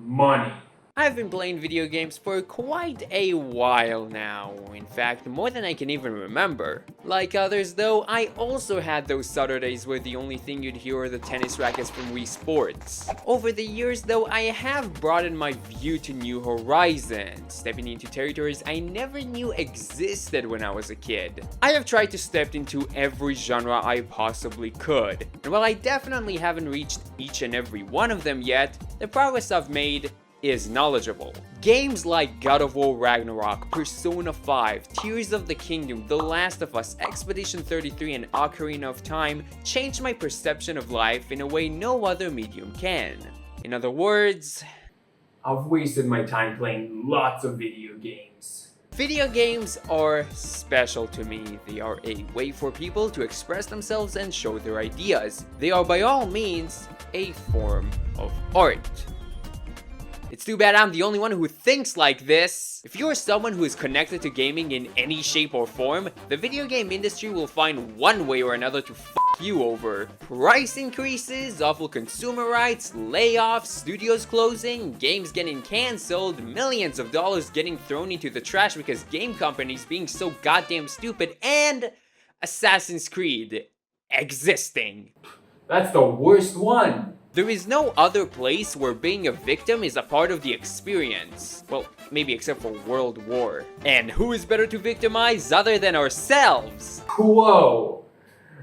money. I've been playing video games for quite a while now, in fact more than I can even remember. Like others though, I also had those Saturdays where the only thing you'd hear are the tennis rackets from Wii Sports. Over the years though, I have broadened my view to new horizons, stepping into territories I never knew existed when I was a kid. I have tried to step into every genre I possibly could, and while I definitely haven't reached each and every one of them yet, the progress I've made is knowledgeable. Games like God of War Ragnarok, Persona 5, Tears of the Kingdom, The Last of Us, Expedition 33, and Ocarina of Time changed my perception of life in a way no other medium can. In other words, I've wasted my time playing lots of video games. Video games are special to me. They are a way for people to express themselves and show their ideas. They are by all means a form of art. It's too bad I'm the only one who thinks like this. If you're someone who is connected to gaming in any shape or form, the video game industry will find one way or another to f you over. Price increases, awful consumer rights, layoffs, studios closing, games getting cancelled, millions of dollars getting thrown into the trash because game companies being so goddamn stupid, and Assassin's Creed existing. That's the worst one. There is no other place where being a victim is a part of the experience. Well, maybe except for World War. And who is better to victimize other than ourselves? Whoa!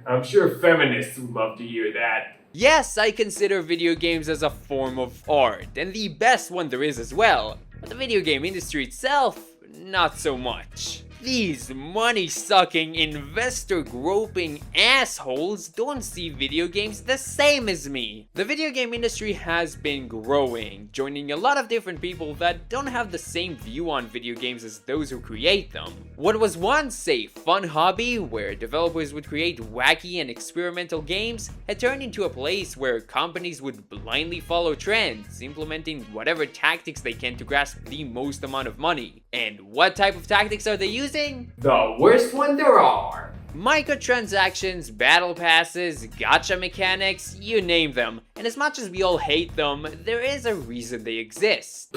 I'm sure feminists would love to hear that. Yes, I consider video games as a form of art, and the best one there is as well. But the video game industry itself, not so much. These money-sucking, investor-groping assholes don't see video games the same as me. The video game industry has been growing, joining a lot of different people that don't have the same view on video games as those who create them. What was once a fun hobby where developers would create wacky and experimental games had turned into a place where companies would blindly follow trends, implementing whatever tactics they can to grasp the most amount of money. And what type of tactics are they using? The worst one there are. Microtransactions, battle passes, gacha mechanics, you name them. And as much as we all hate them, there is a reason they exist.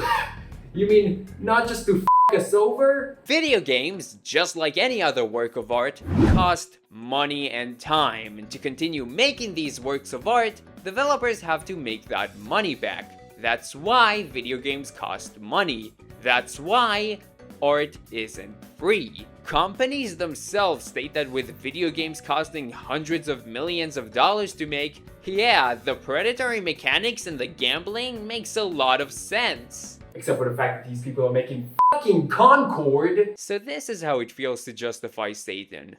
You mean not just to f us over? Video games, just like any other work of art, cost money and time. And to continue making these works of art, developers have to make that money back. That's why video games cost money. That's why art isn't free. Companies themselves state that with video games costing hundreds of millions of dollars to make, yeah, the predatory mechanics and the gambling makes a lot of sense. Except for the fact that these people are making fucking Concord. So this is how it feels to justify Satan.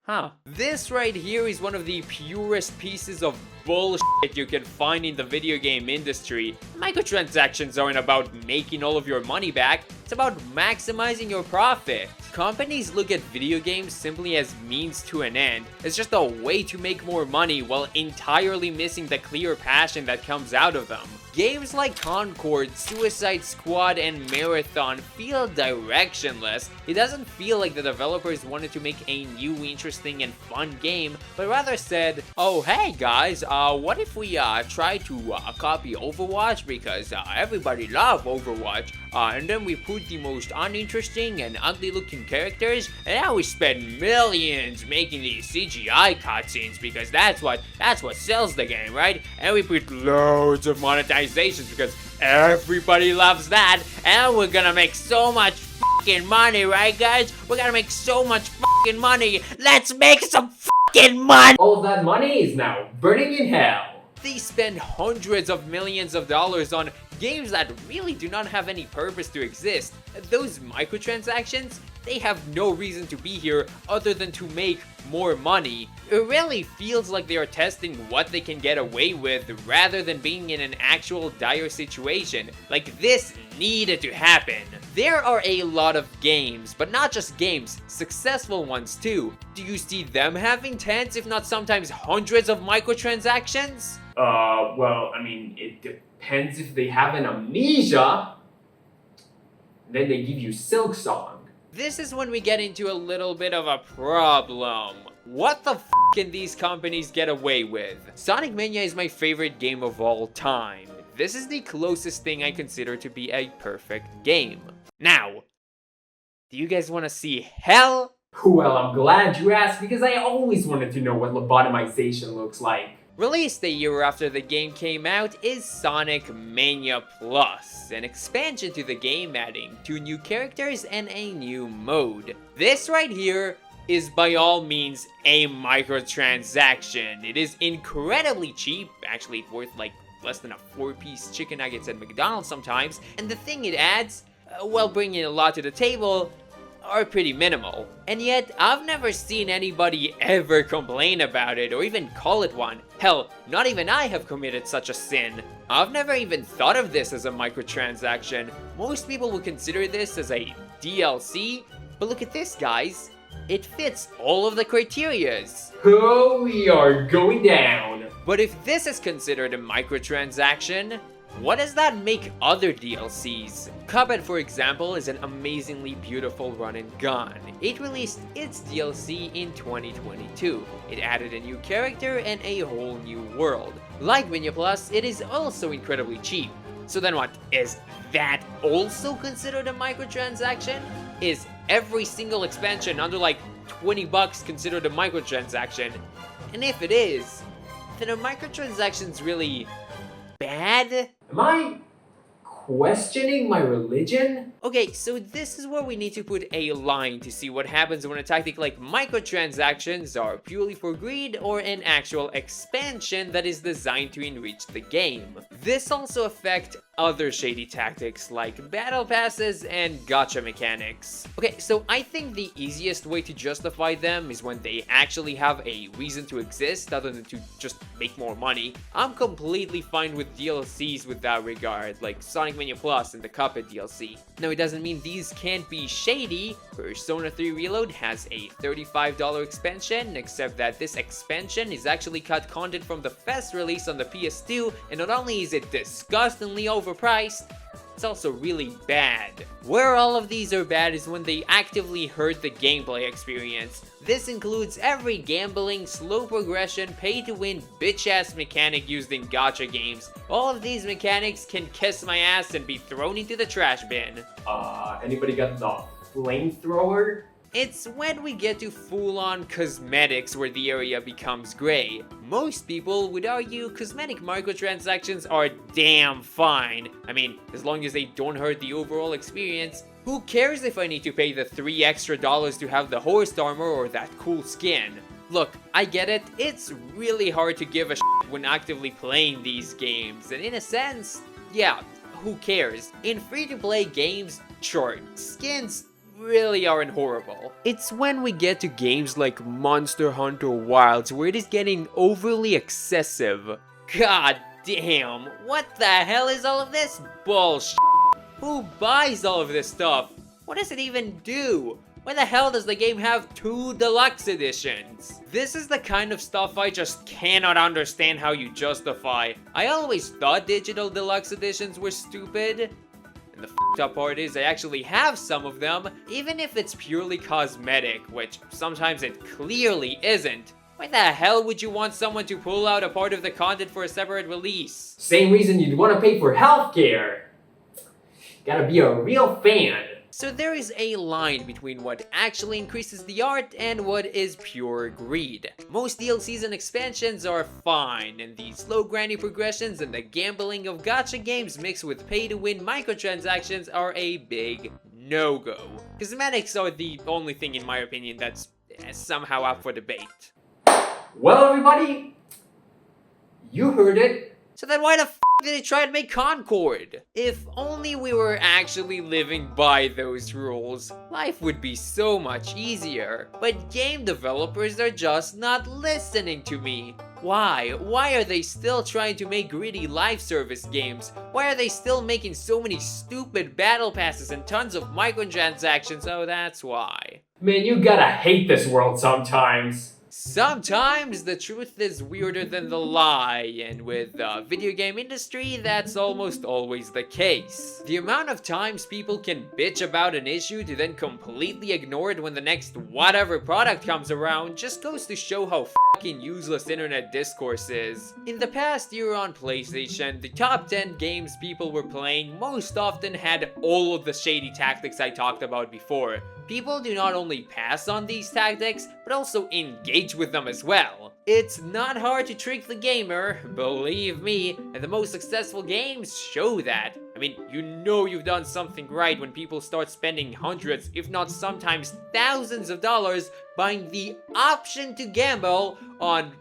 Huh. This right here is one of the purest pieces of bullshit you can find in the video game industry. Microtransactions aren't about making all of your money back, it's about maximizing your profit. Companies look at video games simply as means to an end. It's just a way to make more money while entirely missing the clear passion that comes out of them. Games like Concord, Suicide Squad, and Marathon feel directionless. It doesn't feel like the developers wanted to make a new, interesting, and fun game, but rather said, oh hey guys, what if we try to copy Overwatch because everybody loves Overwatch, and then we put the most uninteresting and ugly looking characters, and now we spend millions making these CGI cutscenes because that's what sells the game, right? And we put loads of monetizations because everybody loves that, and we're gonna make so much fucking money, right guys? We're gonna make so much fucking money. Let's make some fucking money! All of that money is now burning in hell. They spend hundreds of millions of dollars on games that really do not have any purpose to exist. Those microtransactions, they have no reason to be here other than to make more money. It really feels like they are testing what they can get away with rather than being in an actual dire situation. Like this needed to happen. There are a lot of games, but not just games, successful ones too. Do you see them having tens, if not sometimes hundreds of microtransactions? Well, I mean, it depends if they have an amnesia. Then they give you Silksong. This is when we get into a little bit of a problem. What the can these companies get away with? Sonic Mania is my favorite game of all time. this is the closest thing I consider to be a perfect game. Now, do you guys want to see hell? Well, I'm glad you asked because I always wanted to know what lobotomization looks like. Released a year after the game came out is Sonic Mania Plus, an expansion to the game adding 2 new characters and a new mode. This right here is by all means a microtransaction. It is incredibly cheap, actually it's worth like less than a 4-piece chicken nuggets at McDonald's sometimes, and the thing it adds, while bringing a lot to the table, are pretty minimal. And yet, I've never seen anybody ever complain about it or even call it one. Hell, not even I have committed such a sin. I've never even thought of this as a microtransaction. Most people would consider this as a DLC, but look at this, guys. It fits all of the criterias. Oh, we are going down. But if this is considered a microtransaction, what does that make other DLCs? Cuphead, for example, is an amazingly beautiful run and gun. It released its DLC in 2022. It added a new character and a whole new world. Like Mania Plus, it is also incredibly cheap. So then what? Is that also considered a microtransaction? Is every single expansion under like 20 bucks considered a microtransaction? And if it is, then are microtransactions really bad? Am I questioning my religion? Okay, so this is where we need to put a line to see what happens when a tactic like microtransactions are purely for greed or an actual expansion that is designed to enrich the game. This also affects other shady tactics like battle passes and gacha mechanics. Okay, so I think the easiest way to justify them is when they actually have a reason to exist other than to just make more money. I'm completely fine with DLCs with that regard, like Sonic Mania Plus and the Cuphead DLC. Now it doesn't mean these can't be shady. Persona 3 Reload has a $35 expansion, except that this expansion is actually cut content from the Fest release on the PS2, and not only is it disgustingly overpriced, it's also really bad. Where all of these are bad is when they actively hurt the gameplay experience. This includes every gambling, slow progression, pay-to-win, bitch-ass mechanic used in gacha games. All of these mechanics can kiss my ass and be thrown into the trash bin. Anybody got the flamethrower? It's when we get to full-on cosmetics where the area becomes gray. Most people would argue cosmetic microtransactions are damn fine. I mean, as long as they don't hurt the overall experience. Who cares if I need to pay the $3 extra to have the horse armor or that cool skin? Look, I get it, it's really hard to give a shit when actively playing these games, and in a sense, yeah, who cares? In free-to-play games, sure, skins really aren't horrible. It's when we get to games like Monster Hunter Wilds where it is getting overly excessive. God damn, what the hell is all of this bullshit? Who buys all of this stuff? What does it even do? Why the hell does the game have 2 deluxe editions? This is the kind of stuff I just cannot understand how you justify. I always thought digital deluxe editions were stupid. And the f***ed up part is I actually have some of them, even if it's purely cosmetic, which sometimes it clearly isn't. Why the hell would you want someone to pull out a part of the content for a separate release? Same reason you'd want to pay for healthcare. Gotta be a real fan. So there is a line between what actually increases the art and what is pure greed. Most DLCs and expansions are fine, and the slow grindy progressions and the gambling of gacha games mixed with pay-to-win microtransactions are a big no-go. Cosmetics are the only thing in my opinion that's somehow up for debate. Well, everybody, you heard it. So then why the f*** did they try and make Concord? If only we were actually living by those rules, life would be so much easier. But game developers are just not listening to me. Why? Why are they still trying to make greedy live service games? Why are they still making so many stupid battle passes and tons of microtransactions? Oh, that's why. Man, you gotta hate this world sometimes. Sometimes the truth is weirder than the lie, and with the video game industry, that's almost always the case. The amount of times people can bitch about an issue to then completely ignore it when the next whatever product comes around just goes to show how fucking useless internet discourses. In the past year on PlayStation, the top 10 games people were playing most often had all of the shady tactics I talked about before. People do not only pass on these tactics, but also engage with them as well. It's not hard to trick the gamer, believe me, and the most successful games show that. I mean, you know you've done something right when people start spending hundreds, if not sometimes thousands of dollars buying the option to gamble on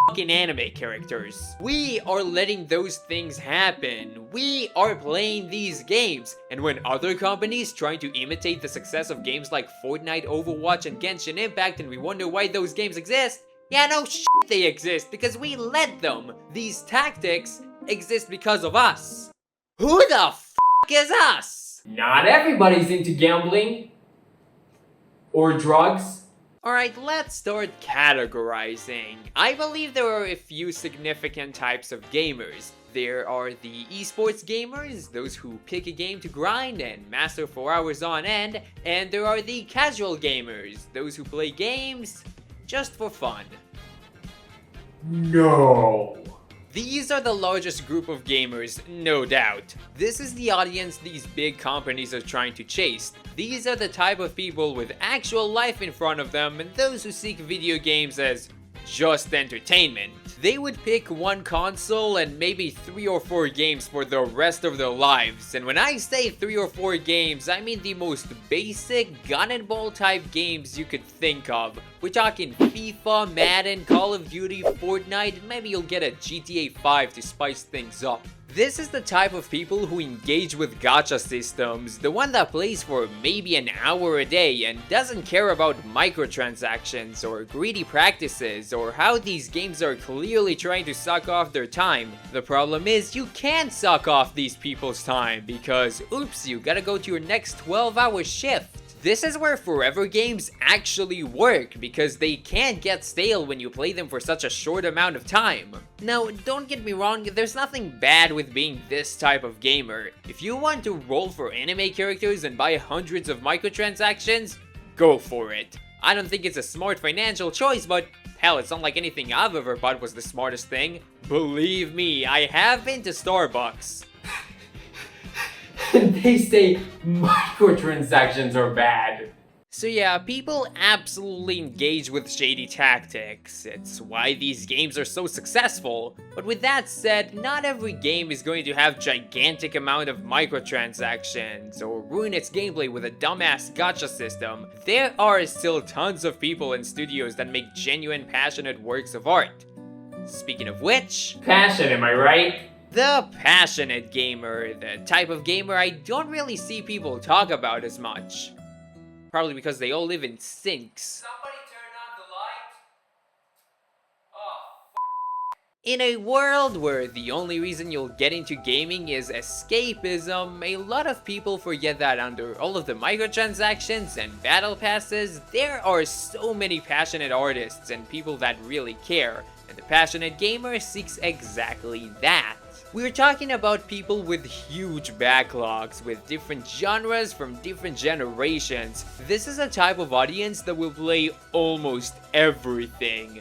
fucking anime characters. We are letting those things happen. We are playing these games. And when other companies trying to imitate the success of games like Fortnite, Overwatch, and Genshin Impact, and we wonder why those games exist, yeah, no shit, they exist because we let them. These tactics exist because of us. Who the f*** is us? Not everybody's into gambling. Or drugs. Alright, let's start categorizing. I believe there are a few significant types of gamers. There are the esports gamers, those who pick a game to grind and master for hours on end, and there are the casual gamers, those who play games just for fun. No. These are the largest group of gamers, no doubt. This is the audience these big companies are trying to chase. These are the type of people with actual life in front of them and those who seek video games as just entertainment. They would pick one console and maybe 3 or 4 games for the rest of their lives. And when I say 3 or 4 games, I mean the most basic gun and ball type games you could think of. We're talking FIFA, Madden, Call of Duty, Fortnite, maybe you'll get a GTA 5 to spice things up. This is the type of people who engage with gacha systems, the one that plays for maybe an hour a day and doesn't care about microtransactions or greedy practices or how these games are clearly trying to suck off their time. The problem is you can't suck off these people's time because oops, you gotta go to your next 12-hour shift. This is where forever games actually work because they can't get stale when you play them for such a short amount of time. Now, don't get me wrong, there's nothing bad with being this type of gamer. If you want to roll for anime characters and buy hundreds of microtransactions, go for it. I don't think it's a smart financial choice, but hell, it's not like anything I've ever bought was the smartest thing. Believe me, I have been to Starbucks. They say microtransactions are bad. So yeah, people absolutely engage with shady tactics. It's why these games are so successful. But with that said, not every game is going to have gigantic amount of microtransactions or ruin its gameplay with a dumbass gacha system. There are still tons of people and studios that make genuine passionate works of art. Speaking of which... Passion, am I right? The passionate gamer, the type of gamer I don't really see people talk about as much. Probably because they all live in sinks. Somebody turn on the light. Oh, In a world where the only reason you'll get into gaming is escapism, a lot of people forget that under all of the microtransactions and battle passes, there are so many passionate artists and people that really care, and the passionate gamer seeks exactly that. We're talking about people with huge backlogs, with different genres from different generations. This is a type of audience that will play almost everything.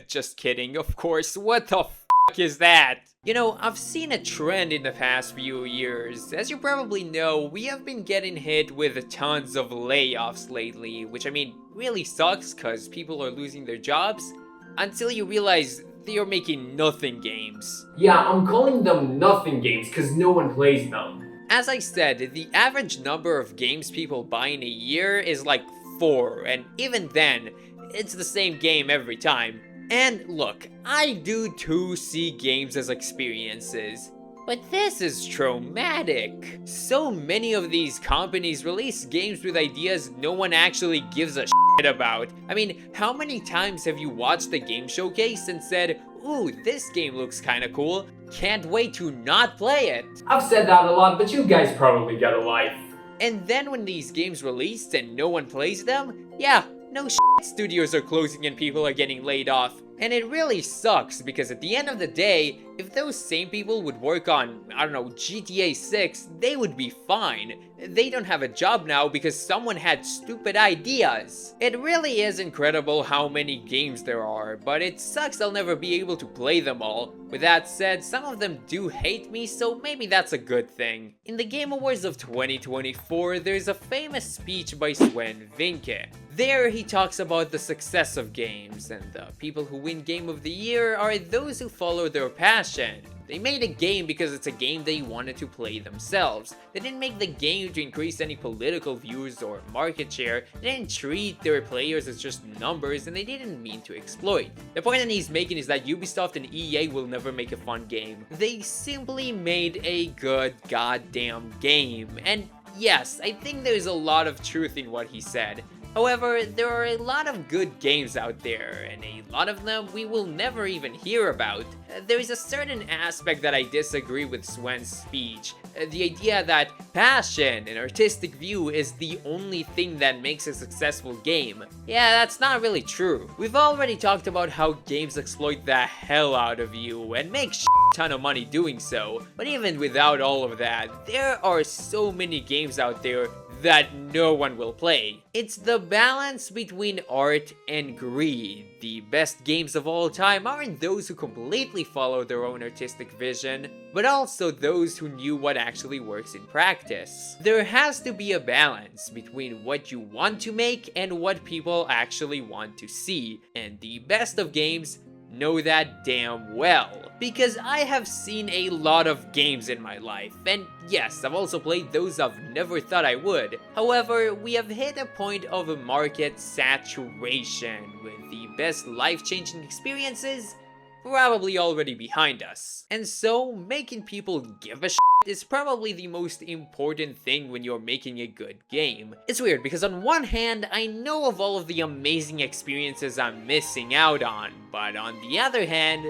Just kidding, of course, what the f*** is that? You know, I've seen a trend in the past few years. As you probably know, we have been getting hit with tons of layoffs lately, which I mean, really sucks cause people are losing their jobs, until you realize they are making nothing games. yeah, I'm calling them nothing games because no one plays them. As I said, the average number of games people buy in a year is like 4, and even then, it's the same game every time. And look, I do too see games as experiences, but this is traumatic. So many of these companies release games with ideas no one actually gives a shit about. I mean, how many times have you watched the game showcase and said, ooh, this game looks kinda cool, can't wait to not play it? I've said that a lot, but you guys probably got a life. And then when these games released and no one plays them, yeah, no shit, studios are closing and people are getting laid off. And it really sucks because at the end of the day, If those same people would work on, I don't know, GTA 6, they would be fine. They don't have a job now because someone had stupid ideas. It really is incredible how many games there are, but it sucks I'll never be able to play them all. With that said, some of them do hate me, so maybe that's a good thing. In the Game Awards of 2024, there's a famous speech by Sven Vinke. There he talks about the success of games, and the people who win Game of the Year are those who follow their passion. They made a game because it's a game they wanted to play themselves. They didn't make the game to increase any political views or market share. They didn't treat their players as just numbers, and they didn't mean to exploit. The point that he's making is that Ubisoft and EA will never make a fun game. They simply made a good goddamn game. And yes, I think there's a lot of truth in what he said. However, there are a lot of good games out there, and a lot of them we will never even hear about. There is a certain aspect that I disagree with Sven's speech. The idea that passion and artistic view is the only thing that makes a successful game. Yeah, that's not really true. We've already talked about how games exploit the hell out of you and make ton of money doing so. But even without all of that, there are so many games out there that no one will play. It's the balance between art and greed. The best games of all time aren't those who completely follow their own artistic vision, but also those who knew what actually works in practice. There has to be a balance between what you want to make and what people actually want to see, and the best of games know that damn well. Because I have seen a lot of games in my life, and yes, I've also played those I've never thought I would. However, we have hit a point of market saturation, with the best life-changing experiences probably already behind us. And so, making people give a shit is probably the most important thing when you're making a good game. It's weird because on one hand, I know of all of the amazing experiences I'm missing out on, but on the other hand,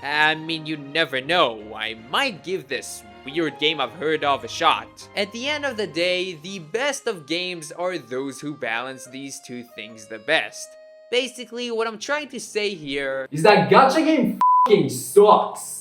I mean, you never know. I might give this weird game I've heard of a shot. At the end of the day, the best of games are those who balance these two things the best. Basically, what I'm trying to say here is that gacha game f***ing sucks.